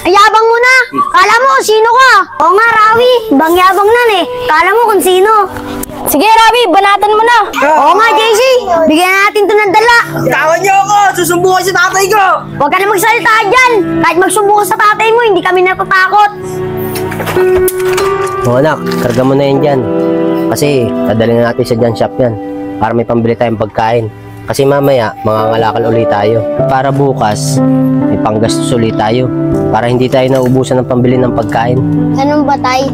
Ay, yabang mo na! Kala mo kung sino ka! Oo nga, Rawi. Bang-yabang nan eh. Kala mo kung sino. Sige, Rawi, banatan mo na. Oo nga, JC. Bigyan natin to ng dala. Tawan niyo ako! Susumbungan sa tatay ko! Huwag ka na magsalita dyan. Kahit magsumbong ka sa tatay mo, hindi kami natatakot. O anak, karga mo na yan dyan. Kasi dadalhin na natin sa dyan shop yan para may pambili tayong pagkain. Kasi mamaya, mangangalakal ulit tayo. Para bukas, may panggastos ulit tayo. Para hindi tayo naubusan ng pambili ng pagkain. Ganun ba, Tay?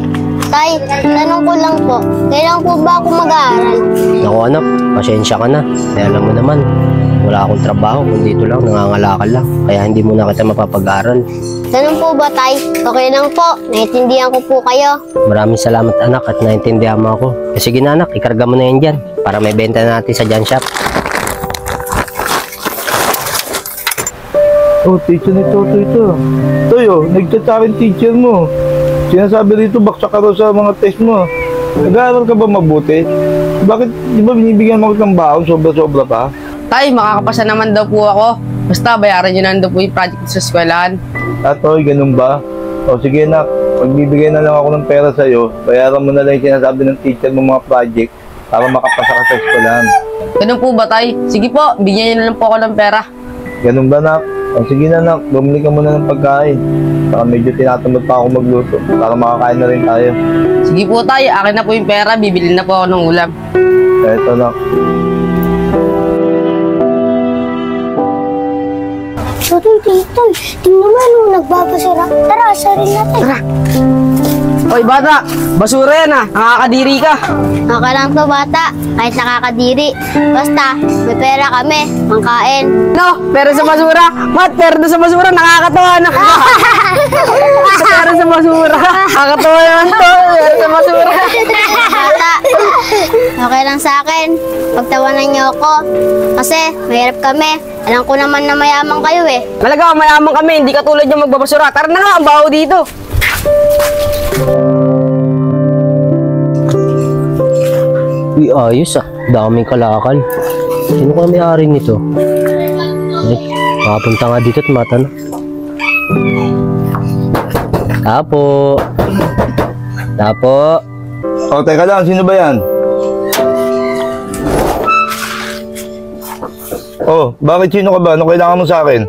Tay, tanong ko lang po. Kailan po ba ako mag-aaral? Naku anak, pasensya ka na. Kaya alam mo naman, wala akong trabaho. Kung dito lang, nangangalakal lang. Kaya hindi mo na kita mapapag-aaral. Ganun po ba, Tay? Okay lang po. Naiintindihan ko po kayo. Maraming salamat anak at naintindihan mo ako. Sige na anak, ikarga mo na yan dyan. Para may benta na natin sa dyan shop. Oh, teacher ni Toto ito. Toyo, nag-chat sa akin teacher mo. Sinasabi rito, baksa ka raw sa mga test mo. Nag-aaral ka ba mabuti? Bakit, di ba binibigyan mo ng baon, sobra-sobra pa? Tay, makakapasa naman daw po ako. Basta bayaran niyo na daw po yung project sa eskwelahan. Toy, ganun ba? O sige nak, magbibigay na lang ako ng pera sa'yo. Bayaran mo na lang yung sinasabi ng teacher mo mga project para makapasa ka sa eskwelahan. Ganun po ba, Tay? Sige po, bigyan niyo na lang po ako ng pera. Ganun ba nak? O sige na nak, bumili ka muna ng pagkain. Saka medyo tinatamad pa ako magluto para makakain na rin tayo. Sige po, Tay. Akin na po yung pera. Bibili na po ako ng ulam. Eto nak. Totoy, Titoy. Tingnan mo nung nagbabasura. Tara, sarin natin. Tara. Oy, bata! Basura yan ah! Nakakadiri ka! Okay lang to, bata. Kahit nakakadiri. Basta, may pera kami. Pangkain. No! Pera sa basura! Mat! Pera sa basura! Nakakatawa na! Pera sa basura! Nakakatawa naman to! Pera sa basura! Bata, okay lang sa akin. Pagtawanan niyo ako. Kasi, mahirap kami. Alam ko naman na mayaman kayo eh. Talaga, mayaman kami. Hindi katulad yung magbabasura. Tara na nga! Ang baho dito! Uy, ayos ah. Daming kalakal. Sino kaya may-ari nito? Ay, makapunta nga dito at matanong. Tapo. Tapo. O teka lang, sino ba yan? Oh, bakit sino ka ba? Ano kailangan mo sa akin?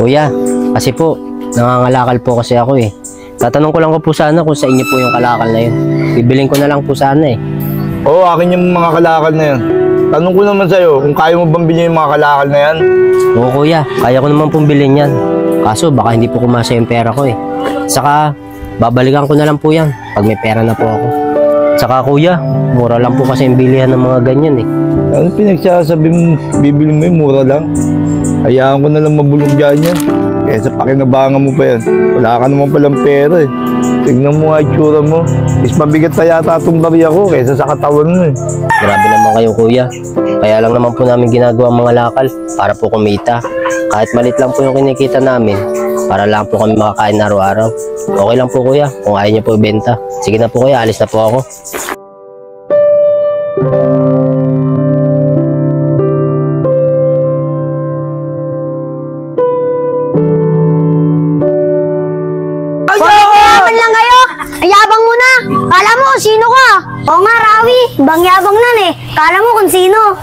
Kuya, kasi po, nangangalakal po kasi ako eh. Tatanong ko lang po sana kung sa inyo po yung kalakal na yun. Bibiling ko na lang po sana eh. Oo, akin yung mga kalakal na yan. Tanong ko naman sa'yo, kung kaya mo bang bilhin yung mga kalakal na yan? Oo kuya, kaya ko naman pong bilhin yan. Kaso baka hindi po kumasa yung pera ko eh. Saka, babalikan ko na lang po yan pag may pera na po ako. Saka kuya, mura lang po kasi yung bilihan ng mga ganyan eh. Ano pinagsasabi mo, bibili mo yung mura lang? Hayaan ko na lang mabulog dyan yan. Kesa pakinabangan mo pa yan. Wala ka naman palang pera eh. Tignan mo nga itsura mo. Is mabigat na yata itong bariya ko kesa sa katawan mo eh. Grabe naman kayo kuya. Kaya lang naman po namin ginagawa mga lakal para po kumita. Kahit malit lang po yung kinikita namin, para lang po kami makakain araw-araw. Okay lang po kuya, kung ayaw niyo po ibenta. Sige na po kuya, alis na po ako. Lang kayo! Ayabang mo na! Kala mo kung sino ka! Oo nga, Rawi. Bang-yabang nan eh. Kala mo kung sino.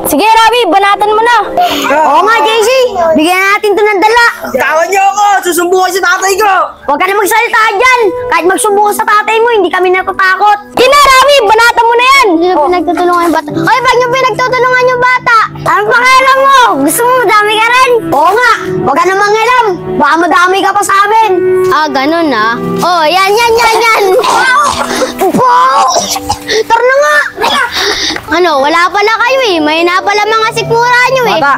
Sige, Rawi. Banatan mo na. Oo nga, JC. Bigyan natin to ng dala. Tawan niyo ako! Susumbungan sa tatay ko! Huwag ka na magsalita dyan. Kahit magsumbong ka sa tatay mo, hindi kami natatakot. Kina, Rawi. Banatan mo na yan. Hindi na pinagtutulungan yung bata. Oy, pag nyo pinagtutulungan yung bata, anong pakialam mo? Gusto mo madami ka rin? Oo nga. Huwag ka na mangilam. Baka madami ka pa sa amin. Ah, ganun ah. Oh, yan. Tara na nga. Ano, wala pala kayo eh. May na pala mga sikmura nyo eh. Bata,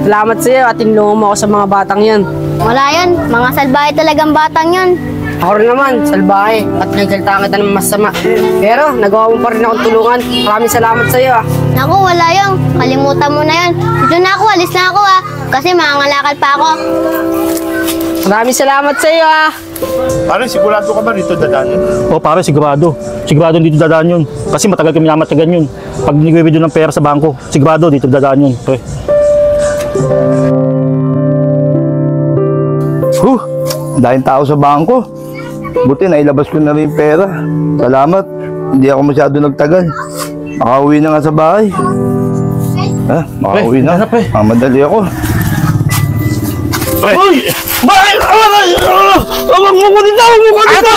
salamat sa iyo at tinulungan mo ako sa mga batang yan. Wala yan. Mga salbahe talagang batang yan. Ako rin naman, salbahe at nagsalita kita ng masama. Pero nagawa mo pa rin akong tulungan. Maraming salamat sa iyo ah. Naku, wala yung. Kalimutan mo na yan. Dito na ako, alis na ako ah. Kasi mangangalakal pa ako. Maraming salamat sa iyo ah. Pare, sigurado ka ba dito dadaan yun? O pare, sigurado. Sigurado dito dadaan yun. Kasi matagal kami namatyagan yun. Pag nag-withdraw ng pera sa bangko, sigurado dito dadaan yun. Pre. Dahil tao sa bangko. Buti nailabas ko na rin yung pera. Salamat. Hindi ako masyado nagtagal. Makauwi na nga sa bahay. Ha? Makauwi na. Mamadali ako. Uy! Bakit? Huwag mo ko dito! Huwag mo ko dito!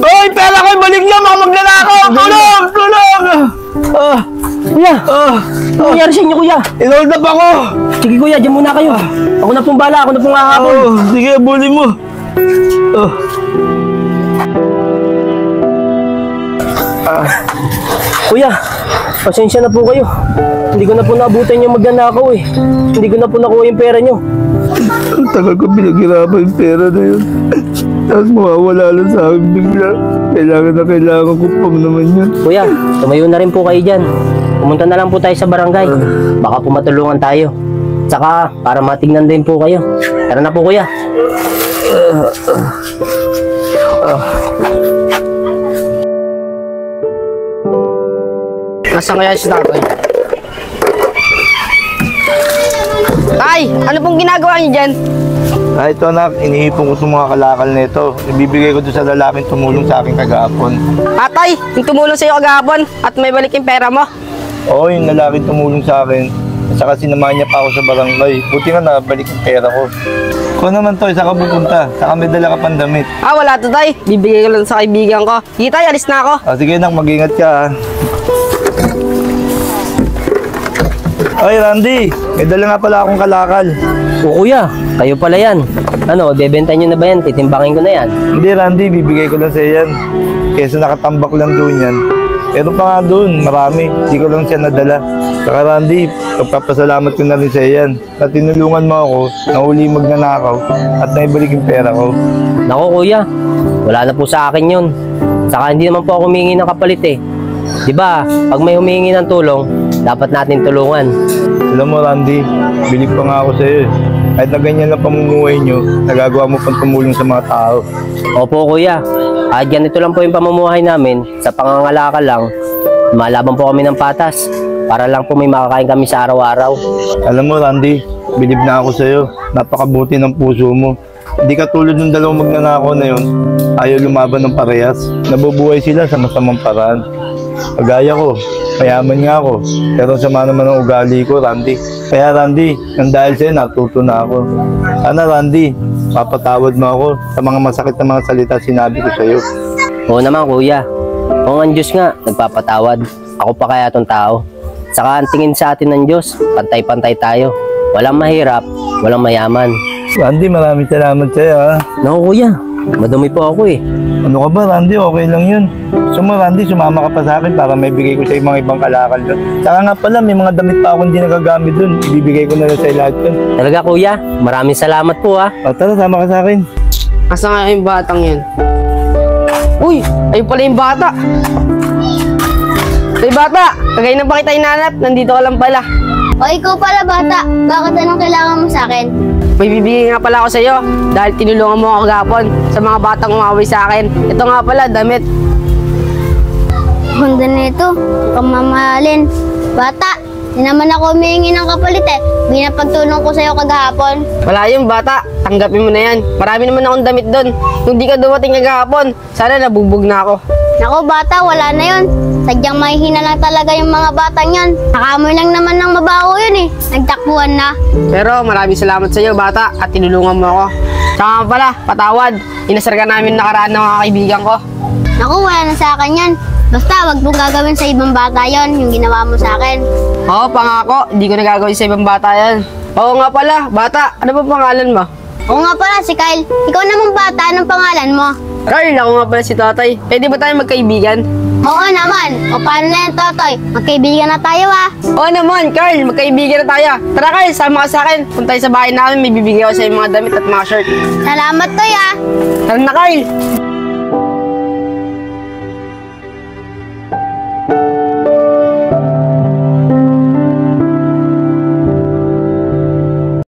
Uy! Pera ko! Balik niya! Mga magnanakaw! Tulong! Tulong! Kuya, ano nangyari sa inyo, kuya? Inold up ako! Sige, kuya, dyan muna kayo. Ako na pong bala, ako na pong hahabol. Sige, bully mo. Kuya, pasensya na po kayo. Hindi ko na po naabutan yung magnanakaw eh. Hindi ko na po nakuha yung pera nyo. Ang tagal ko pinaghirapan yung pera na yun. Tapos mawawala lang sa akin bigla. Kailangan ko pa naman yun. Kuya, tumayo na rin po kayo dyan. Pumunta na lang po tayo sa barangay. Baka po matulungan tayo. Tsaka, para matignan din po kayo. Tara na po, kuya. Nasaan kaya si tatay? Tay, ano pong ginagawa niyo dyan? Ah, ito anak, inihipon ko itong mga kalakal na ito. Ibibigay ko doon sa lalaking tumulong sa akin kagahapon. Tay, yung tumulong sa'yo kagahapon at may balik yung pera mo. Oo, yung lalaking tumulong sa akin. At saka sinamahan niya pa ako sa barangay. Buti nga nabalik yung pera ko. Ikaw naman to, saan ka pupunta? Saka may dala ka pang damit. Wala to tay. Bibigay ko lang sa kaibigan ko. Sige tay, alis na ako. Sige nak, mag-ingat ka ha. Ay Randy, may dala nga pala akong kalakal. O kuya, kayo pala yan. Ano, bebenta nyo na ba yan? Titimbangin ko na yan. Hindi Randy, bibigay ko lang sa yan. Kesa nakatambak lang doon yan. Pero pa nga doon, marami. Hindi ko lang siya nadala. Saka Randy, pagpapasalamat ko na rin sa yan. Na tinulungan mo ako, nahuli magnanakaw, at naibalik yung pera ko. Nako kuya, wala na po sa akin yun. Saka hindi naman po ako humingi ng kapalit eh. Diba, pag may humingi ng tulong, dapat natin tulungan. Alam mo Randy, bilib pa nga ako sa iyo. Kahit na ganyan lang pamumuhay nyo, nagagawa mo pang tumulong sa mga tao. Opo kuya, kahit ganito lang po yung pamumuhay namin, sa pangangalakal lang, malaban po kami ng patas, para lang po may makakain kami sa araw-araw. Alam mo Randy, bilib na ako sa iyo. Napakabuti ng puso mo. Hindi ka tulad ng dalawang magnanakaw na yun, ayaw lumaban ng parehas. Nabubuhay sila sa masamang paraan. Kagaya ko, mayaman nga ako, pero sama naman ang ugali ko, Randy. Kaya Randy, nang dahil sa'yo, natuto na ako. Sana Randy, papatawad mo ako sa mga masakit na mga salita sinabi ko sa'yo. Oo naman kuya, kung ang Diyos nga, nagpapatawad, ako pa kaya tong tao. Saka ang tingin sa atin ng Diyos, pantay-pantay tayo. Walang mahirap, walang mayaman. Randy, maraming salamat sa'yo ha. Naku kuya, madumi po ako eh. Ano ka ba Randy, okay lang yun. Gusto mo Randy, sumama ka pa sa akin para may bigay ko sa mga ibang kalakal doon. Saka nga pala, may mga damit pa akong hindi nagagamit doon. Ibibigay ko na lang sa'yo lahat yun. Talaga kuya, maraming salamat po ha. O tara, sama ka sa akin. Asa nga yung batang yan? Uy, ayun pala yung bata. Hey bata, kagaya na ba kita hinanap? Nandito ka lang pala. O ikaw pala bata, bakit anong kailangan mo sa akin? May bibigay nga pala ako sa iyo dahil tinulungan mo ako kagapon sa mga batang umaway sa akin. Ito nga pala, damit. Hunda nito, pamamahalin. Bata, hindi naman ako humihingi ng kapalit eh. Binapagtulong ko sa'yo kagahapon. Wala yung bata, tanggapin mo na yan. Marami naman akong damit doon. Kung di ka dumating kagahapon, sana nabubog na ako. Naku bata, wala na yun. Sadyang mahihina lang talaga yung mga batang yan. Nakamoy lang naman ng mabaho yun eh. Nagtakbuhan na. Pero maraming salamat sa iyo bata at tinulungan mo ako. Tsaka nga pala, patawad. Inasar ka namin nakaraan ng mga kaibigan ko. Naku, wala na sa akin yan. Basta, wag mong gagawin sa ibang bata yon yung ginawa mo sa akin. Oo, pangako, hindi ko nagagawin sa ibang bata yan. Oo nga pala, bata, ano ba pangalan mo? Oo nga pala, si Kyle. Ikaw namang bata, anong pangalan mo? Carl, ako nga pala si tatay. Pwede ba tayo magkaibigan? Oo naman. O paano na yan, Totoy? Magkaibigan na tayo ah. Oo naman, Carl, magkaibigan na tayo. Tara Carl, sama ka sa akin. Punta tayo sa bahay namin, may bibigay ako sa mga damit at mga shirt. Salamat, Toy ah. Tara na Carl.